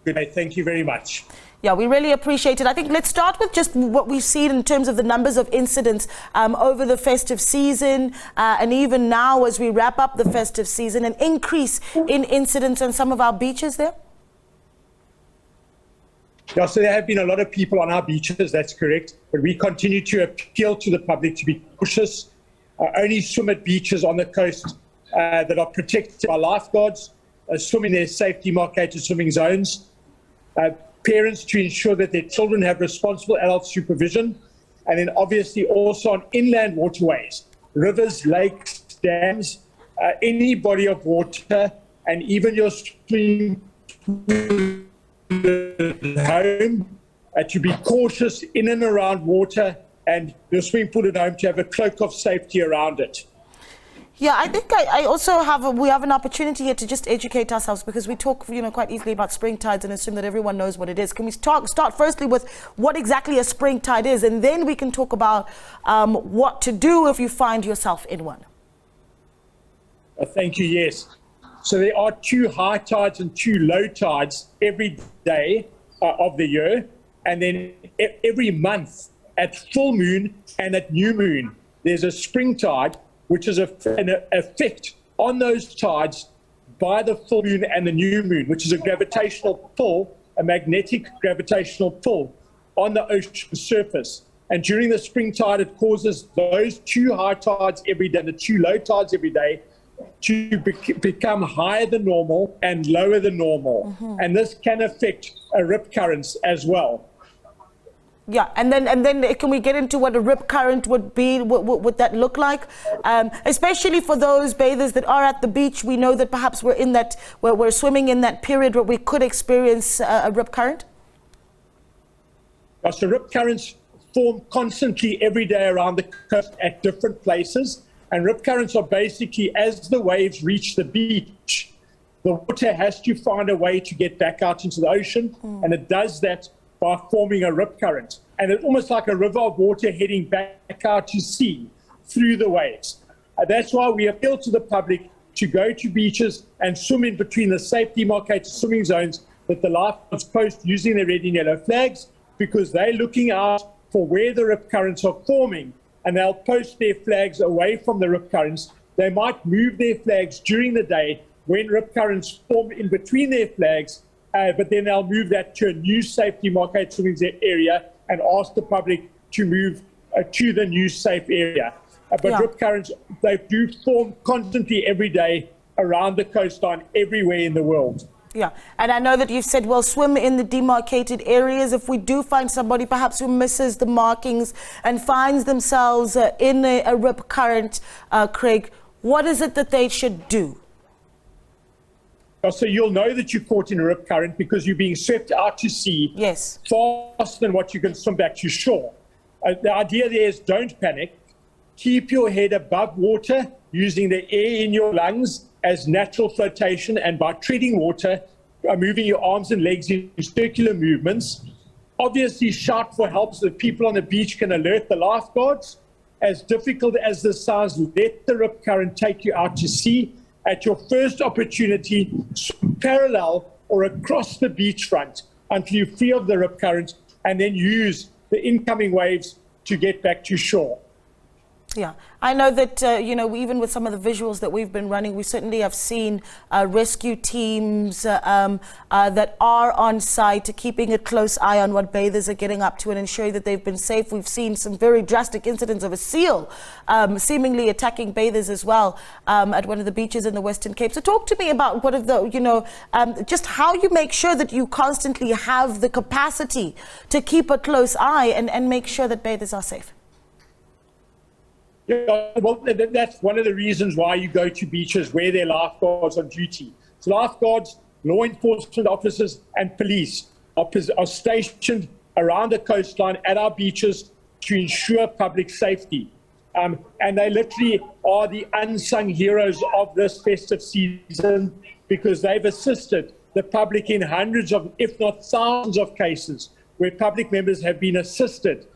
good day. Thank you very much. Yeah, we really appreciate it. I think let's start with just what we've seen in terms of the numbers of incidents over the festive season and even now as we wrap up the festive season, an increase in incidents on some of our beaches there? Yeah, so there have been a lot of people on our beaches, that's correct. But we continue to appeal to the public to be cautious. Only swim at beaches on the coast that are protected by lifeguards, swim in their safety marcated swimming zones. Parents to ensure that their children have responsible adult supervision, and then obviously also on inland waterways, rivers, lakes, dams, any body of water, and even your swimming pool at home, to be cautious in and around water, and your swimming pool at home to have a cloak of safety around it. Yeah, I think I also we have an opportunity here to just educate ourselves, because we talk, quite easily about spring tides and assume that everyone knows what it is. Can we start firstly with what exactly a spring tide is, and then we can talk about what to do if you find yourself in one? Thank you, yes. So there are 2 high tides and 2 low tides every day of the year, and then every month at full moon and at new moon, there's a spring tide, which is an effect on those tides by the full moon and the new moon, which is a gravitational pull, a magnetic gravitational pull on the ocean surface. And during the spring tide, it causes those 2 high tides every day, the 2 low tides every day, to become higher than normal and lower than normal. Mm-hmm. And this can affect rip currents as well. Yeah, and then can we get into what a rip current would be? What would that look like? Especially for those bathers that are at the beach, we know that perhaps we're swimming in that period where we could experience a rip current. So rip currents form constantly every day around the coast at different places, and rip currents are basically as the waves reach the beach, the water has to find a way to get back out into the ocean, and it does that by forming a rip current. And it's almost like a river of water heading back out to sea through the waves. That's why we appeal to the public to go to beaches and swim in between the safe demarcated swimming zones that the lifeguards post using their red and yellow flags, because they're looking out for where the rip currents are forming, and they'll post their flags away from the rip currents. They might move their flags during the day when rip currents form in between their flags, but then they'll move that to a new safety market swimming area and ask the public to move to the new safe area. But rip currents, they do form constantly every day around the coastline everywhere in the world. Yeah, and I know that you've said, well, swim in the demarcated areas. If we do find somebody perhaps who misses the markings and finds themselves in a rip current, Craig, what is it that they should do? So you'll know that you're caught in a rip current because you're being swept out to sea, yes, faster than what you can swim back to shore. The idea there is don't panic. Keep your head above water using the air in your lungs as natural flotation, and by treading water, moving your arms and legs in circular movements. Obviously, shout for help so that people on the beach can alert the lifeguards. As difficult as this sounds, let the rip current take you out to sea. At your first opportunity, swim parallel or across the beachfront until you're free of the rip current, and then use the incoming waves to get back to shore. Yeah, I know that, even with some of the visuals that we've been running, we certainly have seen rescue teams that are on site, keeping a close eye on what bathers are getting up to and ensuring that they've been safe. We've seen some very drastic incidents of a seal seemingly attacking bathers as well at one of the beaches in the Western Cape. So talk to me about what of the, just how you make sure that you constantly have the capacity to keep a close eye and make sure that bathers are safe. Yeah, well, that's one of the reasons why you go to beaches where there are lifeguards on duty. So lifeguards, law enforcement officers, and police are stationed around the coastline at our beaches to ensure public safety. And they literally are the unsung heroes of this festive season, because they've assisted the public in hundreds of, if not thousands of cases where public members have been assisted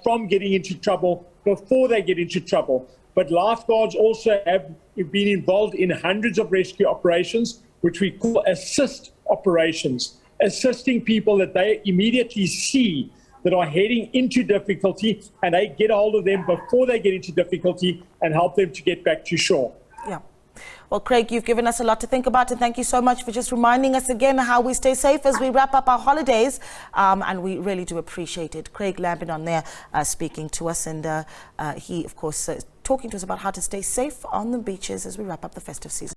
from getting into trouble before they get into trouble. But lifeguards also have been involved in hundreds of rescue operations, which we call assist operations. assisting people that they immediately see that are heading into difficulty, and they get a hold of them before they get into difficulty and help them to get back to shore. Yeah. Well, Craig, you've given us a lot to think about, and thank you so much for just reminding us again how we stay safe as we wrap up our holidays, and we really do appreciate it. Craig Lambinon there speaking to us, and he, of course, talking to us about how to stay safe on the beaches as we wrap up the festive season.